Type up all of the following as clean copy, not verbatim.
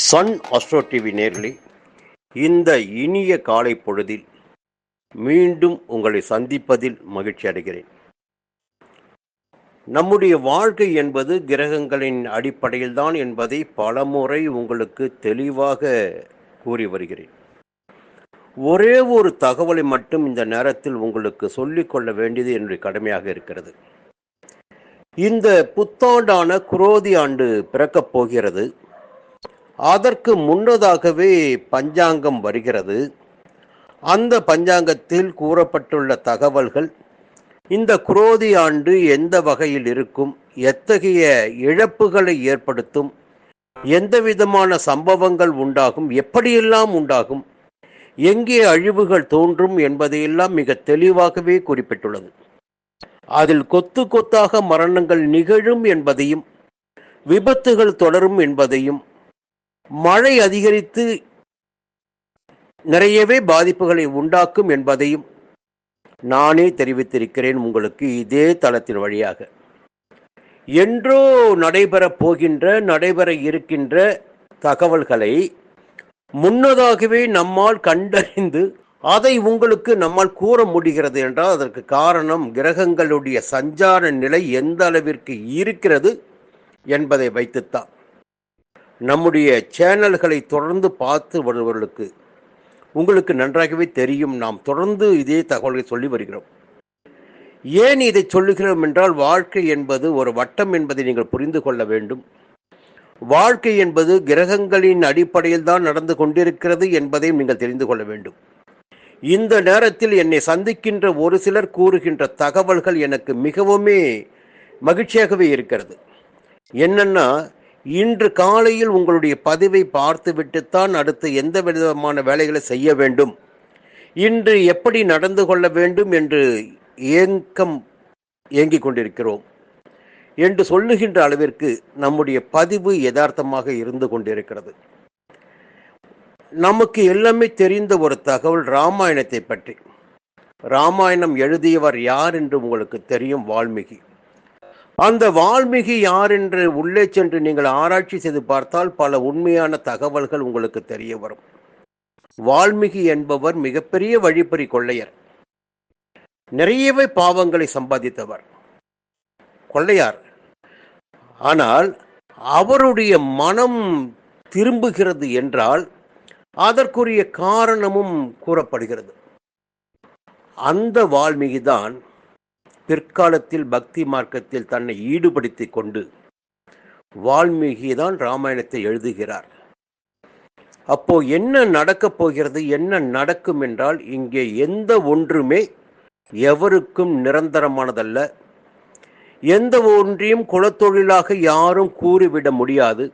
Sun astro TV நேயர்களே, இந்த இனிய காலை பொழுதில் மீண்டும் உங்களை சந்திப்பதில் மகிழ்ச்சி அடைகிறேன். நம்முடைய வாழ்க்கை என்பது கிரகங்களின் அடிப்படையில்தான் என்பதை பலமுறை உங்களுக்கு தெளிவாக கூறி வருகிறேன். ஒரே ஒரு தகவலை மட்டும் இந்த நேரத்தில் உங்களுக்கு சொல்லிக்கொள்ள வேண்டியது என்னுடைய கடமையாக இருக்கிறது. இந்த புத்தாண்டான குரோதி ஆண்டு பிறக்கப் போகிறது. அதற்கு முன்னதாகவே பஞ்சாங்கம் வருகிறது. அந்த பஞ்சாங்கத்தில் கூறப்பட்டுள்ள தகவல்கள் இந்த குரோதி ஆண்டு எந்த வகையில் இருக்கும், எத்தகைய இழப்புகளை ஏற்படுத்தும், எந்த விதமான சம்பவங்கள் உண்டாகும், எப்படியெல்லாம் உண்டாகும், எங்கே அழிவுகள் தோன்றும் என்பதையெல்லாம் மிக தெளிவாகவே குறிப்பிட்டுள்ளது. அதில் கொத்து கொத்தாக மரணங்கள் நிகழும் என்பதையும், விபத்துகள் தொடரும் என்பதையும், மழை அதிகரித்து நிறையவே பாதிப்புகளை உண்டாக்கும் என்பதையும் நானே தெரிவித்திருக்கிறேன் உங்களுக்கு இதே தளத்தின் வழியாக. என்றோ நடைபெற இருக்கின்ற தகவல்களை முன்னதாகவே நம்மால் கண்டறிந்து அதை உங்களுக்கு நம்மால் கூற முடிகிறது என்றால் அதற்கு காரணம் கிரகங்களுடைய சஞ்சார நிலை எந்த அளவிற்கு இருக்கிறது என்பதை வைத்துத்தான். நம்முடைய சேனல்களை தொடர்ந்து பார்த்து வருபவர்களுக்கு உங்களுக்கு நன்றாகவே தெரியும், நாம் தொடர்ந்து இதே தகவல்களை சொல்லி வருகிறோம். ஏன் இதை சொல்லுகிறோம் என்றால், வாழ்க்கை என்பது ஒரு வட்டம் என்பதை நீங்கள் புரிந்து கொள்ள வேண்டும். வாழ்க்கை என்பது கிரகங்களின் அடிப்படையில் தான் நடந்து கொண்டிருக்கிறது என்பதையும் நீங்கள் தெரிந்து கொள்ள வேண்டும். இந்த நேரத்தில் என்னை சந்திக்கின்ற ஒரு சிலர் கூறுகின்ற தகவல்கள் எனக்கு மிகவுமே மகிழ்ச்சியாகவே இருக்கிறது. என்னன்னா, இன்று காலையில் உங்களுடைய பதிவை பார்த்துவிட்டுத்தான் அடுத்து எந்த விதமான வேலைகளை செய்ய வேண்டும், இன்று எப்படி நடந்து கொள்ள வேண்டும் என்று ஏங்கிக் கொண்டிருக்கிறோம் என்று சொல்லுகின்ற அளவிற்கு நம்முடைய பதிவு யதார்த்தமாக இருந்து கொண்டிருக்கிறது. நமக்கு எல்லாமே தெரிந்த ஒரு தகவல் ராமாயணத்தை பற்றி. ராமாயணம் எழுதியவர் யார் என்று உங்களுக்கு தெரியும், வால்மீகி. அந்த வால்மீகி யார் என்று உள்ளே சென்று நீங்கள் ஆராய்ச்சி செய்து பார்த்தால் பல உண்மையான தகவல்கள் உங்களுக்கு தெரிய வரும். வால்மீகி என்பவர் மிகப்பெரிய வழிப்பறி கொள்ளையர், நிறையவே பாவங்களை சம்பாதித்தவர், கொள்ளையார். ஆனால் அவருடைய மனம் திரும்புகிறது என்றால் அதற்குரிய காரணமும் கூறப்படுகிறது. அந்த வால்மீகி தான் பிற்காலத்தில் பக்தி மார்க்கத்தில் தன்னை ஈடுபடுத்திக் கொண்டு வால்மீகி தான் ராமாயணத்தை எழுதுகிறார். அப்போ என்ன நடக்கப் போகிறது, என்ன நடக்கும் என்றால், இங்கே எந்த ஒன்றுமே எவருக்கும் நிரந்தரமானதல்ல. எந்த ஒன்றையும் குலத்தொழிலாக யாரும் கூறிவிட முடியாது.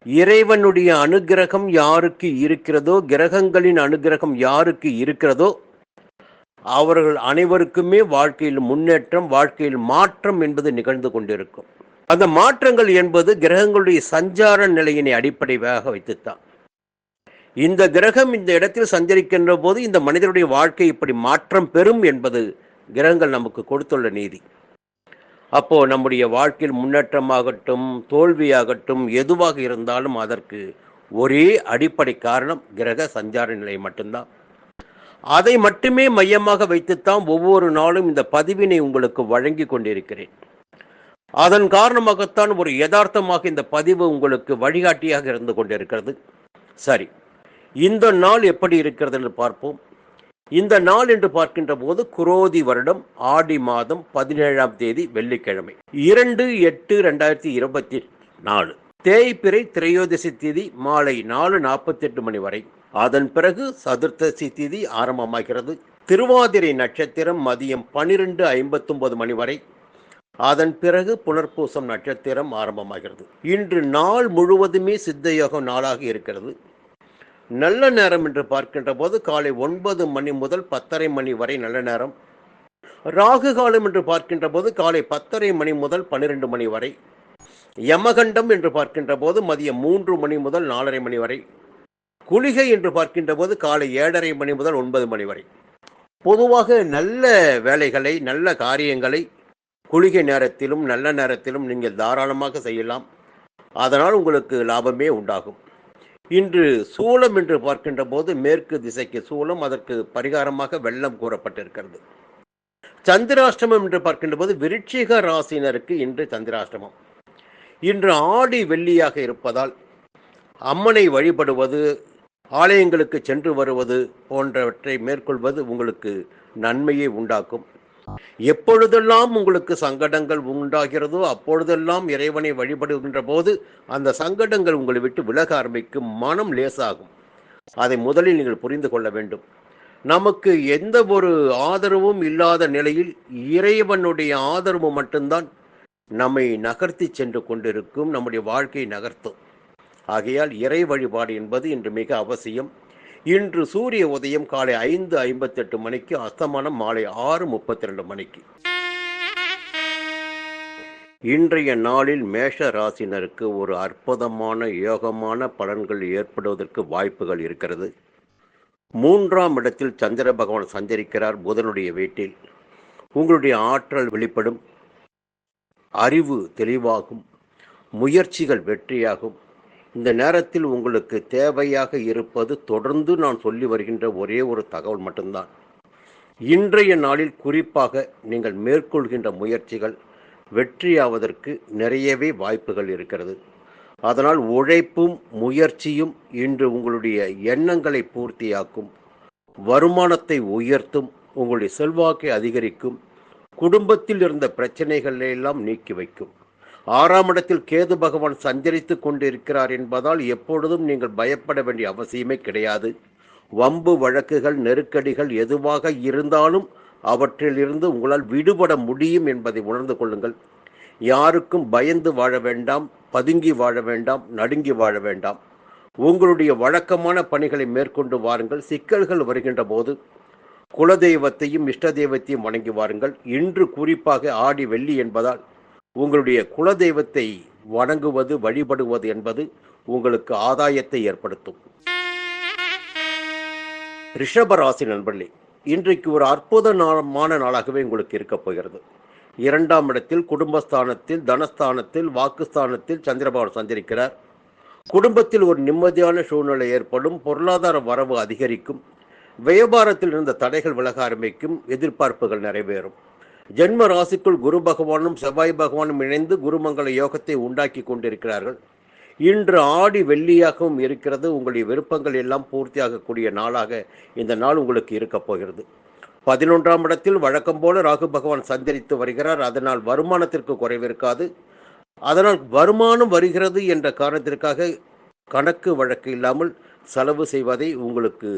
இறைவனுடைய அனுகிரகம் யாருக்கு இருக்கிறதோ, கிரகங்களின் அனுகிரகம் யாருக்கு இருக்கிறதோ, அவர்கள் அனைவருக்குமே வாழ்க்கையில் முன்னேற்றம், வாழ்க்கையில் மாற்றம் என்பது நிகழ்ந்து கொண்டிருக்கும். அந்த மாற்றங்கள் என்பது கிரகங்களுடைய சஞ்சார நிலையினை அடிப்படையாக வைத்துத்தான். இந்த கிரகம் இந்த இடத்தில் சஞ்சரிக்கின்ற போது இந்த மனிதனுடைய வாழ்க்கை இப்படி மாற்றம் பெறும் என்பது கிரகங்கள் நமக்கு கொடுத்துள்ள நீதி. அப்போ நம்முடைய வாழ்க்கையில் முன்னேற்றமாகட்டும், தோல்வியாகட்டும், எதுவாக இருந்தாலும் அதற்கு ஒரே அடிப்படை காரணம் கிரக சஞ்சார நிலை மட்டும்தான். அதை மட்டுமே மையமாக வைத்துத்தான் ஒவ்வொரு நாளும் இந்த பதிவினை உங்களுக்கு வழங்கி கொண்டிருக்கிறேன். அதன் காரணமாகத்தான் ஒரு யதார்த்தமாக இந்த பதிவு உங்களுக்கு வழிகாட்டியாக இருந்து கொண்டிருக்கிறது. சரி, இந்த நாள் எப்படி இருக்கிறது என்று பார்ப்போம். இந்த நாள் என்று பார்க்கின்ற போது குரோதி வருடம் ஆடி மாதம் 17ஆம் தேதி வெள்ளிக்கிழமை, 2/8/2024, தேய்பிறை திரையோதசி திதி மாலை 4:48 மணி வரை. அதன் பிறகு சதுர்த்தசி திதி ஆரம்பமாகிறது. திருவாதிரை நட்சத்திரம் மதியம் 12:59 மணி வரை. அதன் பிறகு புனர்பூசம் நட்சத்திரம் ஆரம்பமாகிறது. இன்று நாள் முழுவதுமே சித்தயோக நாளாக இருக்கிறது. நல்ல நேரம் என்று பார்க்கின்ற போது காலை 9 மணி முதல் 10:30 மணி வரை நல்ல நேரம். ராகு காலம் என்று பார்க்கின்ற போது காலை 10:30 மணி முதல் 12 மணி வரை. யமகண்டம் என்று பார்க்கின்ற போது மதியம் 3 மணி முதல் 4:30 மணி வரை. குளிகை என்று பார்க்கின்ற போது காலை 7:30 மணி முதல் 9 மணி வரை. பொதுவாக நல்ல வேலைகளை, நல்ல காரியங்களை குளிகை நேரத்திலும் நல்ல நேரத்திலும் நீங்கள் தாராளமாக செய்யலாம். அதனால் உங்களுக்கு லாபமே உண்டாகும். இன்று சூலம் என்று பார்க்கின்ற போது மேற்கு திசைக்கு சூலம், அதற்கு பரிகாரமாக வெள்ளம் கூறப்பட்டிருக்கிறது. சந்திராஷ்டமம் என்று பார்க்கின்ற போது விருச்சிக ராசினருக்கு இன்று சந்திராஷ்டமம். இன்று ஆடி வெள்ளியாக இருப்பதால் அம்மனை வழிபடுவது, ஆலயங்களுக்கு சென்று வருவது போன்றவற்றை மேற்கொள்வது உங்களுக்கு நன்மையை உண்டாக்கும். எப்பொழுதெல்லாம் உங்களுக்கு சங்கடங்கள் உண்டாகிறதோ அப்பொழுதெல்லாம் இறைவனை வழிபடுகின்ற போது அந்த சங்கடங்கள் உங்களை விட்டு விலக ஆரம்பிக்கும், மனம் லேசாகும். அதை முதலில் நீங்கள் புரிந்து கொள்ள வேண்டும். நமக்கு எந்த ஒரு ஆதரவும் இல்லாத நிலையில் இறைவனுடைய ஆதரவு மட்டும்தான் நம்மை நகர்த்தி சென்று கொண்டிருக்கும், நம்முடைய வாழ்க்கையை நகர்த்தும். ஆகையால் இறை வழிபாடு என்பது இன்று மிக அவசியம். இன்று சூரிய உதயம் காலை 5:58 மணிக்கு, அஸ்தமனம் மாலை 6:32 மணிக்கு. இன்றைய நாளில் மேஷ ராசினருக்கு ஒரு அற்புதமான யோகமான பலன்கள் ஏற்படுவதற்கு வாய்ப்புகள் இருக்கிறது. 3ஆம் இடத்தில் சந்திர பகவான் சஞ்சரிக்கிறார் புதனுடைய வீட்டில். உங்களுடைய ஆற்றல் வெளிப்படும், அறிவு தெளிவாகும், முயற்சிகள் வெற்றியாகும். இந்த நேரத்தில் உங்களுக்கு தேவையாக இருப்பது தொடர்ந்து நான் சொல்லி வருகின்ற ஒரே ஒரு தகவல் மட்டும்தான். இன்றைய நாளில் குறிப்பாக நீங்கள் மேற்கொள்கின்ற முயற்சிகள் வெற்றியாவதற்கு நிறையவே வாய்ப்புகள் இருக்கிறது. அதனால் உழைப்பும் முயற்சியும் இன்று உங்களுடைய எண்ணங்களை பூர்த்தியாக்கும், வருமானத்தை உயர்த்தும், உங்களுடைய செல்வாக்கை அதிகரிக்கும், குடும்பத்தில் இருந்த பிரச்சனைகளை எல்லாம் நீக்கி வைக்கும். 6ஆம் இடத்தில் கேது பகவான் சஞ்சரித்து கொண்டிருக்கிறார் என்பதால் எப்பொழுதும் நீங்கள் பயப்பட வேண்டிய அவசியமே கிடையாது. வம்பு வழக்குகள் நெருக்கடிகள் எதுவாக இருந்தாலும் அவற்றிலிருந்து உங்களால் விடுபட முடியும் என்பதை உணர்ந்து கொள்ளுங்கள். யாருக்கும் பயந்து வாழ வேண்டாம், பதுங்கி வாழ வேண்டாம், நடுங்கி வாழ வேண்டாம். உங்களுடைய வழக்கமான பணிகளை மேற்கொண்டு வாருங்கள். சிக்கல்கள் வருகின்ற போது குலதெய்வத்தையும் இஷ்ட தெய்வத்தையும் வணங்கி வாருங்கள். இன்று குறிப்பாக ஆடி வெள்ளி என்பதால் உங்களுடைய குலதெய்வத்தை வணங்குவது வழிபடுவது என்பது உங்களுக்கு ஆதாயத்தை ஏற்படுத்தும். ரிஷபராசி நண்பர்களே, இன்றைக்கு ஒரு அற்புதமான நாளாகவே உங்களுக்கு இருக்கப் போகிறது. 2ஆம் இடத்தில் குடும்பஸ்தானத்தில், தனஸ்தானத்தில், வாக்குஸ்தானத்தில் சந்திரபகவான் சஞ்சரிக்கிறார். குடும்பத்தில் ஒரு நிம்மதியான சூழ்நிலை ஏற்படும், பொருளாதார வரவு அதிகரிக்கும், வியாபாரத்தில் இருந்த தடைகள் விலக ஆரம்பிக்கும், எதிர்பார்ப்புகள் நிறைவேறும். ஜென்ம ராசிக்குள் குரு பகவானும் செவ்வாய் பகவானும் இணைந்து குருமங்கள யோகத்தை உண்டாக்கி கொண்டிருக்கிறார்கள். இன்று ஆடி வெள்ளியாகவும் இருக்கிறது. உங்களுடைய விருப்பங்கள் எல்லாம் பூர்த்தியாகக்கூடிய நாளாக இந்த நாள் உங்களுக்கு இருக்கப் போகிறது. 11ஆம் இடத்தில் வழக்கம் போல ராகு பகவான் சஞ்சரித்து வருகிறார். அதனால் வருமானத்திற்கு குறைவிருக்காது. அதனால் வருமானம் வருகிறது என்ற காரணத்திற்காக கணக்கு வழக்கு இல்லாமல் செலவு செய்வதை உங்களுக்கு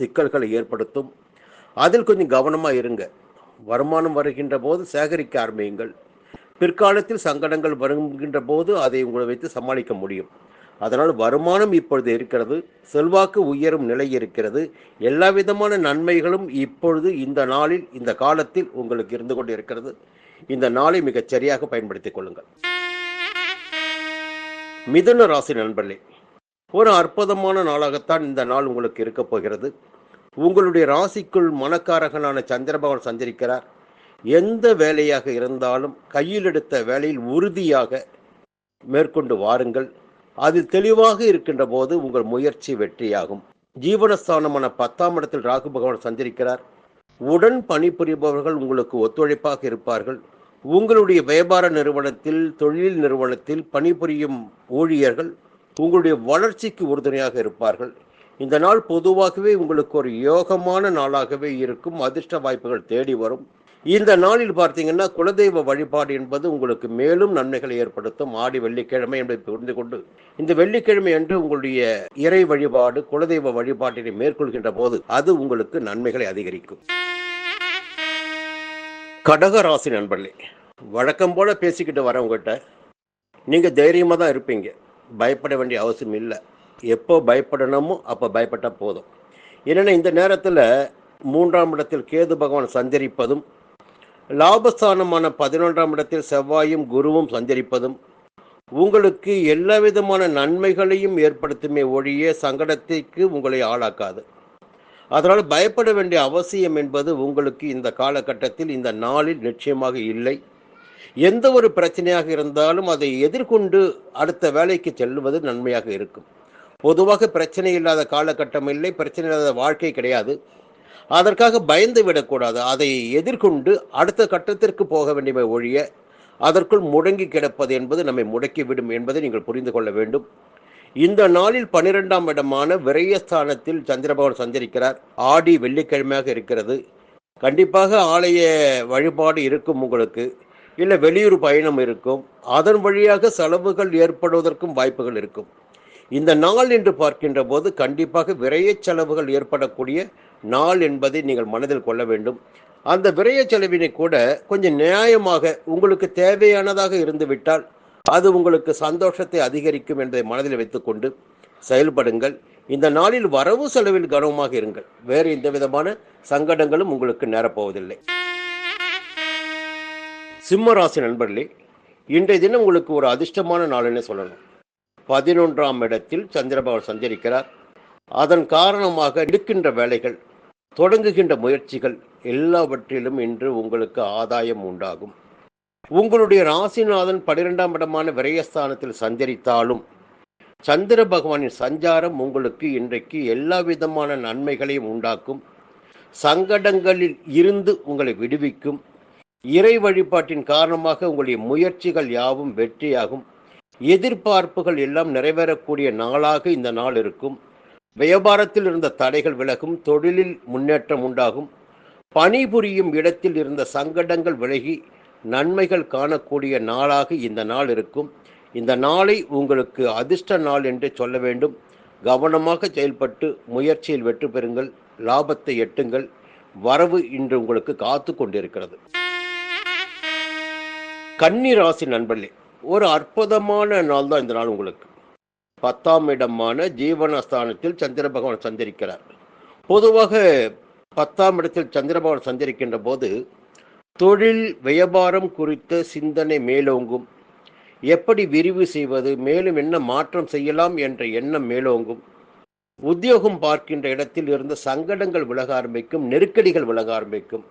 சிக்கல்களை ஏற்படுத்தும். அதில் கொஞ்சம் கவனமாக இருங்க. வருமானம் வருகின்ற போது சேகரிக்க ஆரம்பியுங்கள். பிற்காலத்தில் சங்கடங்கள் வருகின்ற போது அதை உங்களை வைத்து சமாளிக்க முடியும். அதனால் வருமானம் இப்பொழுது இருக்கிறது, செல்வாக்கு உயரும் நிலை இருக்கிறது. எல்லா விதமான நன்மைகளும் இப்பொழுது இந்த நாளில் இந்த காலத்தில் உங்களுக்கு இருந்து கொண்டு இருக்கிறது. இந்த நாளை மிகச் சரியாக பயன்படுத்திக் கொள்ளுங்கள். மிதுன ராசி நண்பர்களே, ஒரு அற்புதமான நாளாகத்தான் இந்த நாள் உங்களுக்கு இருக்கப் போகிறது. உங்களுடைய ராசிக்குள் மனக்காரகனான சந்திர பகவான் சஞ்சரிக்கிறார். எந்த வேலையாக இருந்தாலும் கையில் எடுத்த வேலையில் உறுதியாக மேற்கொண்டு வாருங்கள். அதில் தெளிவாக இருக்கின்ற போது உங்கள் முயற்சி வெற்றியாகும். ஜீவனஸ்தானமான 10ஆம் இடத்தில் ராகு பகவான் சஞ்சரிக்கிறார். உடன் பணிபுரிபவர்கள் உங்களுக்கு ஒத்துழைப்பாக இருப்பார்கள். உங்களுடைய வியாபார நிறுவனத்தில், தொழில் நிறுவனத்தில் பணிபுரியும் ஊழியர்கள் உங்களுடைய வளர்ச்சிக்கு உறுதுணையாக இருப்பார்கள். இந்த நாள் பொதுவாகவே உங்களுக்கு ஒரு யோகமான நாளாகவே இருக்கும். அதிர்ஷ்ட வாய்ப்புகள் தேடி வரும். இந்த நாளில் பார்த்தீங்கன்னா குலதெய்வ வழிபாடு என்பது உங்களுக்கு மேலும் நன்மைகளை ஏற்படுத்தும். ஆடி வெள்ளிக்கிழமை என்பதை புரிந்து கொண்டு இந்த வெள்ளிக்கிழமை அன்று உங்களுடைய இறை வழிபாடு, குலதெய்வ வழிபாட்டினை மேற்கொள்கின்ற போது அது உங்களுக்கு நன்மைகளை அதிகரிக்கும். கடகராசி நண்பர்களே, வழக்கம் போல பேசிக்கிட்டு வரவங்ககிட்ட நீங்கள் தைரியமாக தான் இருப்பீங்க. பயப்பட வேண்டிய அவசியம் இல்லை. எப்போ பயப்படணுமோ அப்போ பயப்பட்டால் போதும். ஏன்னா இந்த நேரத்தில் 3ஆம் இடத்தில் கேது பகவான் சஞ்சரிப்பதும், லாபஸ்தானமான 11ஆம் இடத்தில் செவ்வாயும் குருவும் சஞ்சரிப்பதும் உங்களுக்கு எல்லா விதமான நன்மைகளையும் ஏற்படுத்துமே ஒழிய சங்கடத்திற்கு உங்களை ஆளாக்காது. அதனால் பயப்பட வேண்டிய அவசியம் என்பது உங்களுக்கு இந்த காலகட்டத்தில், இந்த நாளில் நிச்சயமாக இல்லை. எந்த ஒரு பிரச்சனையாக இருந்தாலும் அதை எதிர்கொண்டு அடுத்த வேலைக்கு செல்வது நன்மையாக இருக்கும். பொதுவாக பிரச்சனை இல்லாத காலகட்டம் இல்லை, பிரச்சனை இல்லாத வாழ்க்கை கிடையாது. அதற்காக பயந்து விடக்கூடாது. அதை எதிர்கொண்டு அடுத்த கட்டத்திற்கு போக வேண்டிய ஒழிய அதற்குள் முடங்கி கிடப்பது என்பது நம்மை முடக்கிவிடும் என்பதை நீங்கள் புரிந்து கொள்ள வேண்டும். இந்த நாளில் 12ஆம் இடமான விரயஸ்தானத்தில் சந்திர பகவான் சஞ்சரிக்கிறார். ஆடி வெள்ளிக்கிழமையாக இருக்கிறது. கண்டிப்பாக ஆலய வழிபாடு இருக்கும் உங்களுக்கு, இல்லை வெளியூர் பயணம் இருக்கும், அதன் வழியாக செலவுகள் ஏற்படுவதற்கும் வாய்ப்புகள் இருக்கும். இந்த நாள் என்று பார்க்கின்ற போது கண்டிப்பாக விரய செலவுகள் ஏற்படக்கூடிய நாள் என்பதை நீங்கள் மனதில் கொள்ள வேண்டும். அந்த விரய செலவினை கூட கொஞ்சம் நியாயமாக உங்களுக்கு தேவையானதாக இருந்துவிட்டால் அது உங்களுக்கு சந்தோஷத்தை அதிகரிக்கும் என்பதை மனதில் வைத்துக்கொண்டு செயல்படுங்கள். இந்த நாளில் வரவு செலவில் கவனமாக இருங்கள். வேறு எந்த விதமான சங்கடங்களும் உங்களுக்கு நேரப்போவதில்லை. சிம்ம ராசி நண்பர்களே, இன்றைய தினம் உங்களுக்கு ஒரு அதிர்ஷ்டமான நாள்னு சொல்லணும். 11ஆம் இடத்தில் சந்திரபகவான் சஞ்சரிக்கிறார். அதன் காரணமாக எடுக்கின்ற வேலைகள், தொடங்குகின்ற முயற்சிகள் எல்லாவற்றிலும் இன்று உங்களுக்கு ஆதாயம் உண்டாகும். உங்களுடைய ராசிநாதன் 12ஆம் இடமான விரயஸ்தானத்தில் சஞ்சரித்தாலும் சந்திர பகவானின் சஞ்சாரம் உங்களுக்கு இன்றைக்கு எல்லா விதமான நன்மைகளையும் உண்டாக்கும். சங்கடங்களில் இருந்து உங்களை விடுவிக்கும். இறை வழிபாட்டின் காரணமாக உங்களுடைய முயற்சிகள் யாவும் வெற்றியாகும். எதிர்பார்ப்புகள் எல்லாம் நிறைவேறக்கூடிய நாளாக இந்த நாள் இருக்கும். வியாபாரத்தில் இருந்த தடைகள் விலகும். தொழிலில் முன்னேற்றம் உண்டாகும். பணிபுரியும் இடத்தில் இருந்த சங்கடங்கள் விலகி நன்மைகள் காணக்கூடிய நாளாக இந்த நாள் இருக்கும். இந்த நாளை உங்களுக்கு அதிர்ஷ்ட நாள் என்று சொல்ல வேண்டும். கவனமாக செயல்பட்டு முயற்சியில் வெற்றி பெறுங்கள். லாபத்தை எட்டுங்கள். வரவு இன்று உங்களுக்கு காத்து கொண்டிருக்கிறது. கன்னி ராசி நண்பர்களே, ஒரு அற்புதமான நாள் தான் இந்த நாள் உங்களுக்கு. 10ஆம் இடமான ஜீவனஸ்தானத்தில் சந்திர பகவான் சஞ்சரிக்கிறார். பொதுவாக 10ஆம் இடத்தில் சந்திர பகவான் சஞ்சரிக்கின்ற போது தொழில் வியாபாரம் குறித்த சிந்தனை மேலோங்கும். எப்படி விரிவு செய்வது, மேலும் என்ன மாற்றம் செய்யலாம் என்ற எண்ணம் மேலோங்கும். உத்தியோகம் பார்க்கின்ற இடத்தில் இருந்த சங்கடங்கள் விலக ஆரம்பிக்கும். நெருக்கடிகள் விலக ஆரம்பிக்கும்.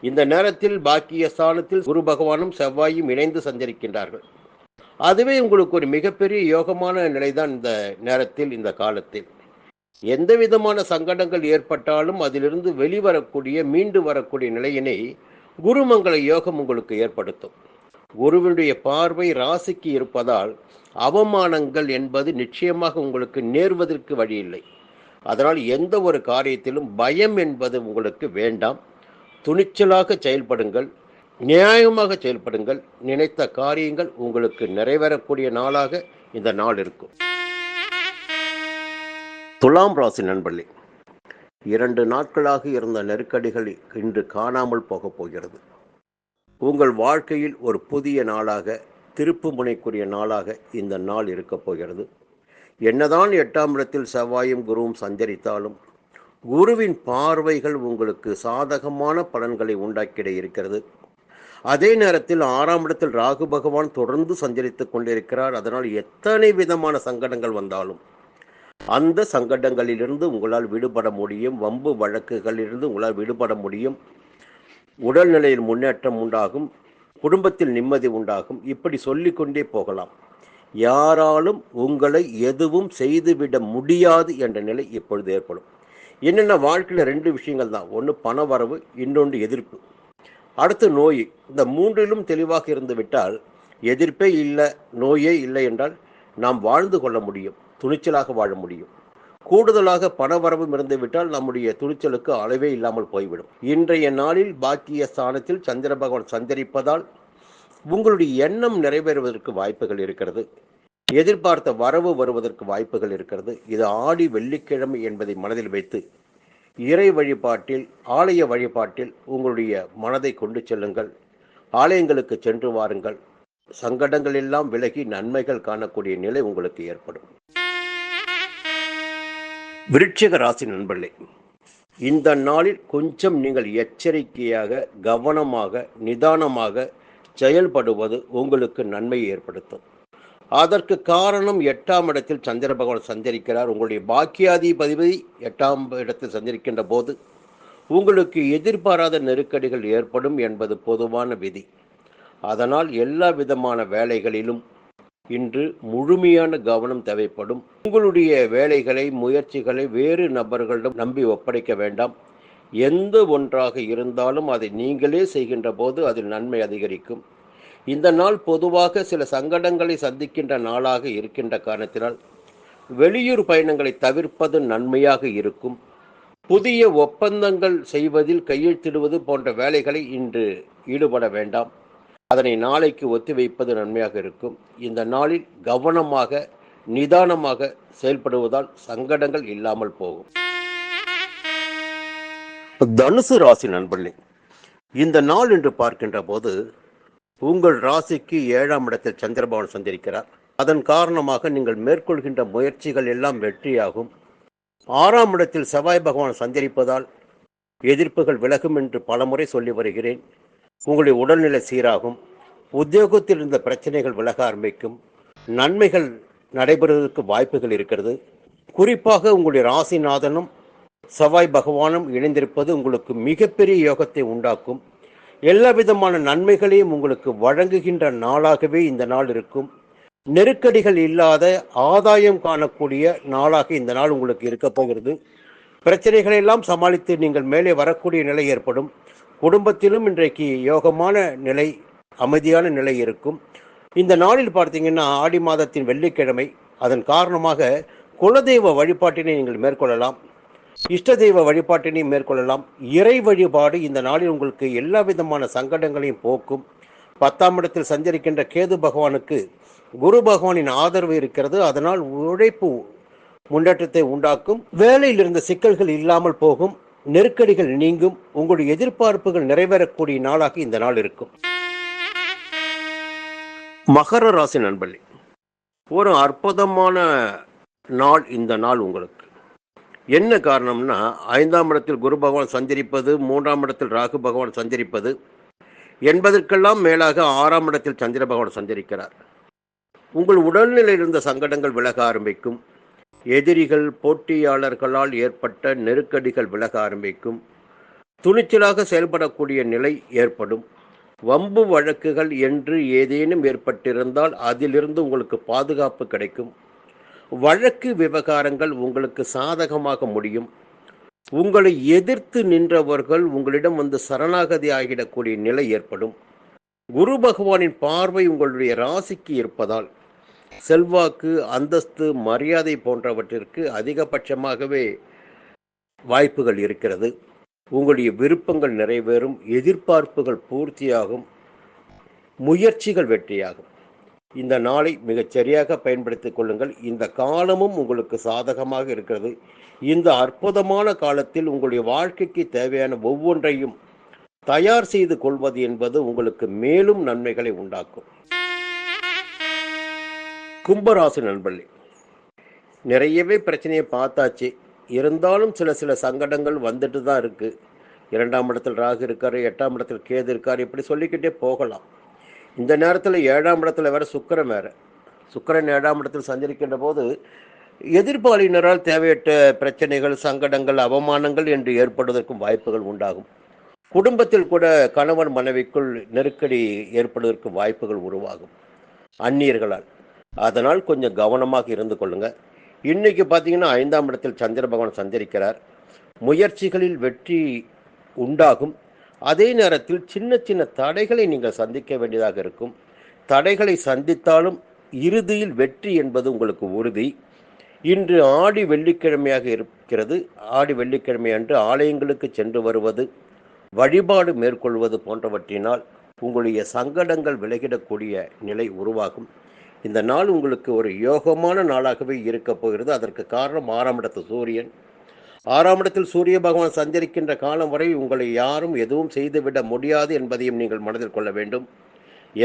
இந்த நேரத்தில் பாக்கியஸ்தானத்தில் குரு பகவானும் செவ்வாயும் இணைந்து சஞ்சரிக்கின்றார்கள். அதுவே உங்களுக்கு ஒரு மிகப்பெரிய யோகமான நிலைதான். இந்த நேரத்தில், இந்த காலத்தில் எந்த விதமான சங்கடங்கள் ஏற்பட்டாலும் அதிலிருந்து வெளிவரக்கூடிய, மீண்டு வரக்கூடிய நிலையினை குருமங்கள யோகம் உங்களுக்கு ஏற்படுத்தும். குருவினுடைய பார்வை ராசிக்கு இருப்பதால் அவமானங்கள் என்பது நிச்சயமாக உங்களுக்கு நேர்வதற்கு வழியில்லை. அதனால் எந்த ஒரு காரியத்திலும் பயம் என்பது உங்களுக்கு வேண்டாம். துணிச்சலாக செயல்படுங்கள். நியாயமாக செயல்படுங்கள். நினைத்த காரியங்கள் உங்களுக்கு நிறைவேறக்கூடிய நாளாக இந்த நாள் இருக்கும். துலாம் ராசி நண்பர்களே, 2 நாட்களாக இருந்த நெருக்கடிகள் இன்று காணாமல் போகப் போகிறது. உங்கள் வாழ்க்கையில் ஒரு புதிய நாளாக, திருப்பு முனைக்குரிய நாளாக இந்த நாள் இருக்கப் போகிறது. என்னதான் 8ஆம் இடத்தில் செவ்வாயும் குருவும் சஞ்சரித்தாலும் குருவின் பார்வைகள் உங்களுக்கு சாதகமான பலன்களை உண்டாக்கிட இருக்கிறது. அதே நேரத்தில் 6ஆம் இடத்தில் ராகு பகவான் தொடர்ந்து சஞ்சரித்துக் கொண்டிருக்கிறார். அதனால் எத்தனை விதமான சங்கடங்கள் வந்தாலும் அந்த சங்கடங்களிலிருந்து உங்களால் விடுபட முடியும். வம்பு வழக்குகளிலிருந்து உங்களால் விடுபட முடியும். உடல்நிலையில் முன்னேற்றம் உண்டாகும். குடும்பத்தில் நிம்மதி உண்டாகும். இப்படி சொல்லிக்கொண்டே போகலாம். யாராலும் உங்களை எதுவும் செய்துவிட முடியாது என்ற நிலை இப்பொழுது ஏற்படும். என்னென்ன வாழ்க்கையில் 2 விஷயங்கள் தான். ஒன்று பண வரவு, இன்னொன்று எதிர்ப்பு, அடுத்து நோய். இந்த 3லும் தெளிவாக இருந்து விட்டால், எதிர்ப்பே இல்லை, நோயே இல்லை என்றால் நாம் வாழ்ந்து கொள்ள முடியும். துணிச்சலாக வாழ முடியும். கூடுதலாக பணவரவும் இருந்துவிட்டால் நம்முடைய துணிச்சலுக்கு அளவே இல்லாமல் போய்விடும். இன்றைய நாளில் பாக்கிய ஸ்தானத்தில் சந்திர பகவான் சஞ்சரிப்பதால் உங்களுடைய எண்ணம் நிறைவேறுவதற்கு வாய்ப்புகள் இருக்கிறது. எதிர்பார்த்த வரவு வருவதற்கு வாய்ப்புகள் இருக்கிறது. இது ஆடி வெள்ளிக்கிழமை என்பதை மனதில் வைத்து இறை வழிபாட்டில், ஆலய வழிபாட்டில் உங்களுடைய மனதை கொண்டு செல்லுங்கள். ஆலயங்களுக்கு சென்று வாருங்கள். சங்கடங்கள் எல்லாம் விலகி நன்மைகள் காணக்கூடிய நிலை உங்களுக்கு ஏற்படும். விருச்சிக ராசி நண்பர்களே, இந்த நாளில் கொஞ்சம் நீங்கள் எச்சரிக்கையாக, கவனமாக, நிதானமாக செயல்படுவது உங்களுக்கு நன்மையை ஏற்படுத்தும். அதற்கு காரணம் 8ஆம் இடத்தில் சந்திர பகவான் சஞ்சரிக்கிறார். உங்களுடைய பாக்கியாதிபதி 8ஆம் இடத்தில் சஞ்சரிக்கின்ற போது உங்களுக்கு எதிர்பாராத நெருக்கடிகள் ஏற்படும் என்பது பொதுவான விதி. அதனால் எல்லா விதமான வேலைகளிலும் இன்று முழுமையான கவனம் தேவைப்படும். உங்களுடைய வேலைகளை, முயற்சிகளை வேறு நபர்களிடம் நம்பி ஒப்படைக்க வேண்டாம். எந்த ஒன்றாக இருந்தாலும் அதை நீங்களே செய்கின்ற போது அதில் நன்மை அதிகரிக்கும். இந்த நாள் பொதுவாக சில சங்கடங்களை சந்திக்கின்ற நாளாக இருக்கின்ற காரணத்தினால் வெளியூர் பயணங்களை தவிர்ப்பது நன்மையாக இருக்கும். புதிய ஒப்பந்தங்கள் செய்வதில் கையெழுத்திடுவது போன்ற வேலைகளை இன்று ஈடுபட வேண்டாம். அதனை நாளைக்கு ஒத்திவைப்பது நன்மையாக இருக்கும். இந்த நாளில் கவனமாக, நிதானமாக செயல்படுவதால் சங்கடங்கள் இல்லாமல் போகும். தனுசு ராசி நண்பர்களே, இந்த நாள் என்று பார்க்கின்ற போது உங்கள் ராசிக்கு 7ஆம் இடத்தில் சந்திர பகவான் சஞ்சரிக்கிறார். அதன் காரணமாக நீங்கள் மேற்கொள்கின்ற முயற்சிகள் எல்லாம் வெற்றியாகும். 6ஆம் இடத்தில் செவ்வாய் பகவான் சஞ்சரிப்பதால் எதிர்ப்புகள் விலகும் என்று பலமுறை சொல்லி வருகிறேன். உங்களுடைய உடல்நிலை சீராகும். உத்தியோகத்தில் இருந்த பிரச்சனைகள் விலக ஆரம்பிக்கும். நன்மைகள் நடைபெறுவதற்கு வாய்ப்புகள் இருக்கிறது. குறிப்பாக உங்களுடைய ராசிநாதனும் செவ்வாய் பகவானும் இணைந்திருப்பது உங்களுக்கு மிகப்பெரிய யோகத்தை உண்டாக்கும். எல்லா விதமான நன்மைகளையும் உங்களுக்கு வழங்குகின்ற நாளாகவே இந்த நாள் இருக்கும். நெருக்கடிகள் இல்லாத ஆதாயம் காணக்கூடிய நாளாக இந்த நாள் உங்களுக்கு இருக்க போகிறது. பிரச்சனைகளை எல்லாம் சமாளித்து நீங்கள் மேலே வரக்கூடிய நிலை ஏற்படும். குடும்பத்திலும் இன்றைக்கு யோகமான நிலை, அமைதியான நிலை இருக்கும். இந்த நாளில் பார்த்தீங்கன்னா ஆடி மாதத்தின் வெள்ளிக்கிழமை. அதன் காரணமாக குலதெய்வ வழிபாட்டினை நீங்கள் மேற்கொள்ளலாம். இஷ்ட தெய்வ வழிபாட்டினை மேற்கொள்ளலாம். இறை வழிபாடு இந்த நாளில் உங்களுக்கு எல்லா விதமான சங்கடங்களையும் போக்கும். 10ஆம் இடத்தில் சஞ்சரிக்கின்ற கேது பகவானுக்கு குரு பகவானின் ஆதரவு இருக்கிறது. அதனால் உழைப்பு முன்னேற்றத்தை உண்டாக்கும். வேலையில் இருந்த சிக்கல்கள் இல்லாமல் போகும். நெருக்கடிகள் நீங்கும். உங்களுடைய எதிர்பார்ப்புகள் நிறைவேறக்கூடிய நாளாக இந்த நாள் இருக்கும். மகர ராசி நண்பர்களே, ஒரு அற்புதமான நாள் இந்த நாள் உங்களுக்கு. என்ன காரணம்னா 5ஆம் இடத்தில் குரு பகவான் சஞ்சரிப்பது, 3ஆம் இடத்தில் ராகு பகவான் சஞ்சரிப்பது என்பதற்கெல்லாம் மேலாக 6ஆம் இடத்தில் சந்திர பகவான் சஞ்சரிக்கிறார். உங்கள் உடல்நிலையில் இருந்த சங்கடங்கள் விலக ஆரம்பிக்கும். எதிரிகள், போட்டியாளர்களால் ஏற்பட்ட நெருக்கடிகள் விலக ஆரம்பிக்கும். துணிச்சலாக செயல்படக்கூடிய நிலை ஏற்படும். வம்பு வழக்குகள் என்று ஏதேனும் ஏற்பட்டிருந்தால் அதிலிருந்து உங்களுக்கு பாதுகாப்பு கிடைக்கும். வழக்கு விவகாரங்கள் உங்களுக்கு சாதகமாக முடியும். உங்களை எதிர்த்து நின்றவர்கள் உங்களிடம் வந்து சரணாகதி ஆகிடக்கூடிய நிலை ஏற்படும். குரு பகவானின் பார்வை உங்களுடைய ராசிக்கு இருப்பதால் செல்வாக்கு, அந்தஸ்து, மரியாதை போன்றவற்றிற்கு அதிகபட்சமாகவே வாய்ப்புகள் இருக்கிறது. உங்களுடைய விருப்பங்கள் நிறைவேறும். எதிர்பார்ப்புகள் பூர்த்தியாகும். முயற்சிகள் வெற்றியாகும். இந்த நாளை மிகச் சரியாக பயன்படுத்திக் கொள்ளுங்கள். இந்த காலமும் உங்களுக்கு சாதகமாக இருக்கிறது. இந்த அற்புதமான காலத்தில் உங்களுடைய வாழ்க்கைக்கு தேவையான ஒவ்வொன்றையும் தயார் செய்து கொள்வது என்பது உங்களுக்கு மேலும் நன்மைகளை உண்டாக்கும். கும்பராசி நண்பர்களே, நிறையவே பிரச்சனையை பார்த்தாச்சு. இருந்தாலும் சில சங்கடங்கள் வந்துட்டு தான் இருக்கு. 2ஆம் இடத்தில் ராகு இருக்காரு, 8ஆம் இடத்தில் கேது இருக்காரு, இப்படி சொல்லிக்கிட்டே போகலாம். இந்த நேரத்தில் 7ஆம் இடத்துல வேற சுக்கிரன் வேற. சுக்கிரன் 7ஆம் இடத்தில் சஞ்சரிக்கின்ற போது எதிர்பாலினரால் தேவையற்ற பிரச்சனைகள், சங்கடங்கள், அவமானங்கள் என்று ஏற்படுவதற்கும் வாய்ப்புகள் உண்டாகும். குடும்பத்தில் கூட கணவன் மனைவிக்குள் நெருக்கடி ஏற்படுவதற்கு வாய்ப்புகள் உருவாகும் அந்நியர்களால். அதனால் கொஞ்சம் கவனமாக இருந்து கொள்ளுங்க. இன்னைக்கு பார்த்தீங்கன்னா 5ஆம் இடத்தில் சந்திர பகவான் சஞ்சரிக்கிறார். முயற்சிகளில் வெற்றி உண்டாகும். அதே நேரத்தில் சின்ன தடைகளை நீங்கள் சந்திக்க வேண்டியதாக இருக்கும். தடைகளை சந்தித்தாலும் இறுதியில் வெற்றி என்பது உங்களுக்கு உறுதி. இன்று ஆடி வெள்ளிக்கிழமையாக இருக்கிறது. ஆடி வெள்ளிக்கிழமை அன்று ஆலயங்களுக்கு சென்று வருவது, வழிபாடு மேற்கொள்வது போன்றவற்றினால் உங்களுடைய சங்கடங்கள் விலகிடக்கூடிய நிலை உருவாகும். இந்த நாள் உங்களுக்கு ஒரு யோகமான நாளாகவே இருக்க போகிறது. அதற்கு காரணம் 6ஆம் இடத்து சூரியன். 6ஆம் இடத்தில் சூரிய பகவான் சஞ்சரிக்கின்ற காலம் வரை உங்களை யாரும் எதுவும் செய்துவிட முடியாது என்பதையும் நீங்கள் மனதில் கொள்ள வேண்டும்.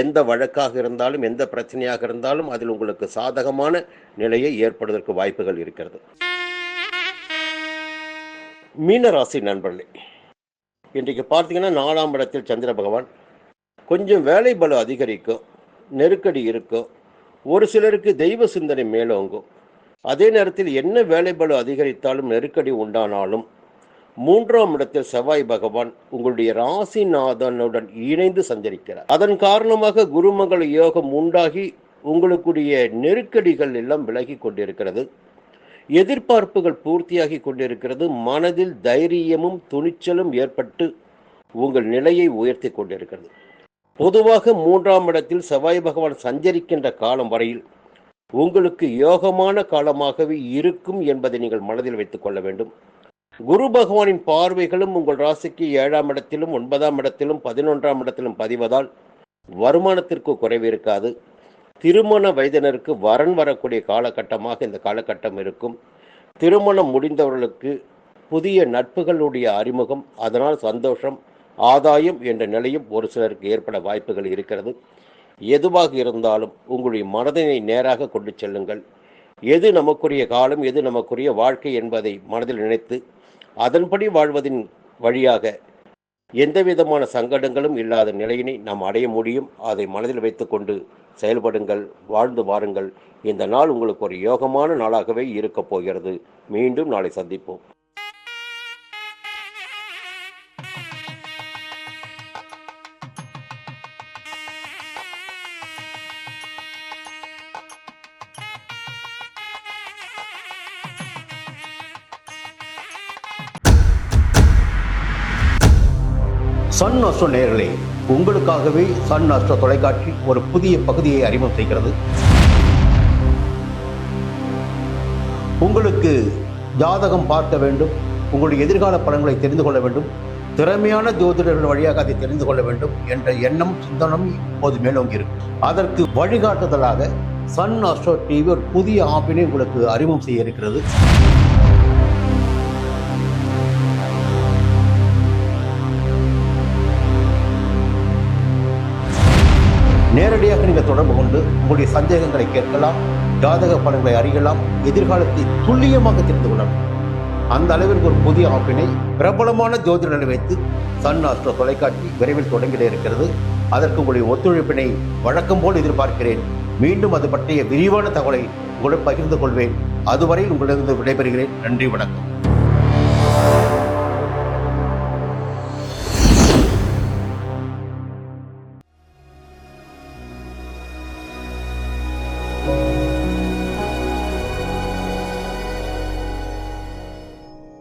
எந்த வழக்காக இருந்தாலும், எந்த பிரச்சனையாக இருந்தாலும் அதில் உங்களுக்கு சாதகமான நிலையை ஏற்படுவதற்கு வாய்ப்புகள் இருக்கிறது. மீனராசி நண்பர்களே, இன்றைக்கு பார்த்தீங்கன்னா 4ஆம் இடத்தில் சந்திர பகவான். கொஞ்சம் வேலை பளு அதிகரிக்கும், நெருக்கடி இருக்கும். ஒரு சிலருக்கு தெய்வ சிந்தனை மேலோங்கும். அதே நேரத்தில் என்ன வேலைபளு அதிகரித்தாலும், நெருக்கடி உண்டானாலும் 3ஆம் இடத்தில் செவ்வாய் பகவான் உங்களுடைய ராசிநாதனுடன் இணைந்து சஞ்சரிக்கிறார். அதன் காரணமாக குருமங்கள யோகம் உண்டாகி உங்களுக்குடைய நெருக்கடிகள் எல்லாம் விலகி கொண்டிருக்கிறது. எதிர்பார்ப்புகள் பூர்த்தியாகி கொண்டிருக்கிறது. மனதில் தைரியமும் துணிச்சலும் ஏற்பட்டு உங்கள் நிலையை உயர்த்தி கொண்டிருக்கிறது. பொதுவாக 3ஆம் இடத்தில் செவ்வாய் பகவான் சஞ்சரிக்கின்ற காலம் வரையில் உங்களுக்கு யோகமான காலமாகவே இருக்கும் என்பதை நீங்கள் மனதில் வைத்துக் கொள்ள வேண்டும். குரு பகவானின் பார்வைகளும் உங்கள் ராசிக்கு 7ஆம் இடத்திலும் 9ஆம் இடத்திலும் 11ஆம் இடத்திலும் பதிவதால் வருமானத்திற்கு குறைவு இருக்காது. திருமண வயதினருக்கு வரன் வரக்கூடிய காலகட்டமாக இந்த காலகட்டம் இருக்கும். திருமணம் முடிந்தவர்களுக்கு புதிய நட்புகளுடைய அறிமுகம், அதனால் சந்தோஷம், ஆதாயம் என்ற நிலையும் ஒரு சிலருக்கு ஏற்பட வாய்ப்புகள் இருக்கிறது. எதுவாக இருந்தாலும் உங்களுடைய மனதினை நேராக கொண்டு செல்லுங்கள். எது நமக்குரிய காலம், எது நமக்குரிய வாழ்க்கை என்பதை மனதில் நினைத்து அதன்படி வாழ்வதின் வழியாக எந்த விதமான சங்கடங்களும் இல்லாத நிலையினை நாம் அடைய முடியும். அதை மனதில் வைத்துக்கொண்டு செயல்படுங்கள், வாழ்ந்து வாருங்கள். இந்த நாள் உங்களுக்கு ஒரு யோகமான நாளாகவே இருக்கப் போகிறது. மீண்டும் நாளை சந்திப்போம். சன் அஸ்ட்ரோ நேயர்களே, உங்களுக்காகவே சன் அஸ்ட்ரோ தொலைக்காட்சி ஒரு புதிய பகுதியை அறிமுகம் செய்கிறது. உங்களுக்கு ஜாதகம் பார்க்க வேண்டும், உங்களுடைய எதிர்கால பலன்களை தெரிந்து கொள்ள வேண்டும், திறமையான ஜோதிடர்கள் வழியாக அதை தெரிந்து கொள்ள வேண்டும் என்ற எண்ணம், சிந்தனம் இப்போது மேலோங்கி இருக்கு. அதற்கு வழிகாட்டுதலாக சன் அஸ்ட்ரோ டிவி ஒரு புதிய ஆப்பினை உங்களுக்கு அறிமுகம் செய்ய இருக்கிறது. நேரடியாக நீங்கள் தொடர்பு கொண்டு உங்களுடைய சந்தேகங்களை கேட்கலாம், ஜாதக பலன்களை அறியலாம், எதிர்காலத்தை துல்லியமாக தெரிந்து கொள்ளலாம். அந்த அளவிற்கு ஒரு புதிய ஆப்பினை பிரபலமான ஜோதிடர்களை வைத்து சன் அஸ்ட்ரோ தொலைக்காட்சி விரைவில் தொடங்கிட இருக்கிறது. அதற்கு உங்களுடைய ஒத்துழைப்பினை வழக்கம் போல் எதிர்பார்க்கிறேன். மீண்டும் அது பற்றிய விரிவான தகவலை உங்களுடன் பகிர்ந்து கொள்வேன். அதுவரையில் உங்களிடம் விடைபெறுகிறேன். நன்றி, வணக்கம்.